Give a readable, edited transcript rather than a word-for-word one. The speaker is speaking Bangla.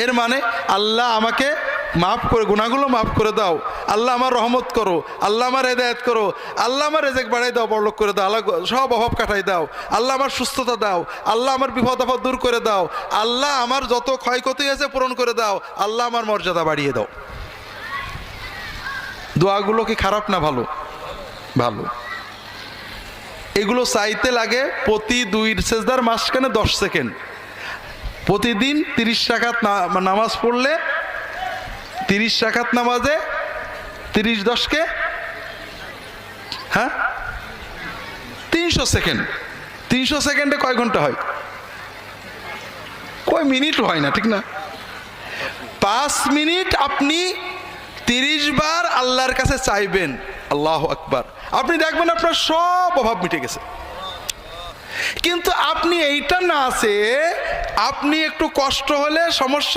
এর মানে আল্লাহ আমাকে মাফ করে, গুনাহগুলো মাফ করে দাও, আল্লাহ আমার রহমত করো, আল্লাহ আমার হেদায়েত করো, আল্লাহ আমার রেজেক বাড়াই দাও, বড়লোক করে দাও, আল্লাহ সব অভাব কাটাই দাও, আল্লাহ আমার সুস্থতা দাও, আল্লাহ আমার বিপদ আপদ দূর করে দাও, আল্লাহ আমার যত ক্ষয়ক্ষতি আছে পূরণ করে দাও, আল্লাহ আমার মর্যাদা বাড়িয়ে দাও। দোয়াগুলো কি খারাপ না ভালো? ভালো। এগুলো চাইতে লাগে প্রতি 2 সেজদার মাঝখানে 10 সেকেন্ড। প্রতিদিন 30 রাকাত নামাজ পড়লে 30 রাকাত নামাজে 30-10 হ্যাঁ 300 সেকেন্ড। 300 সেকেন্ডে কয় ঘন্টা হয়? কয় মিনিট হয় না, ঠিক না? 5 মিনিট আপনি 30 বার আল্লাহর কাছে চাইবেন, আল্লাহু আকবার, আপনি দেখবেন আপনার সব অভাব মিটে গেছে। কিন্তু আপনি এইটা না আছে, আপনি একটু কষ্ট হলে সমস্যা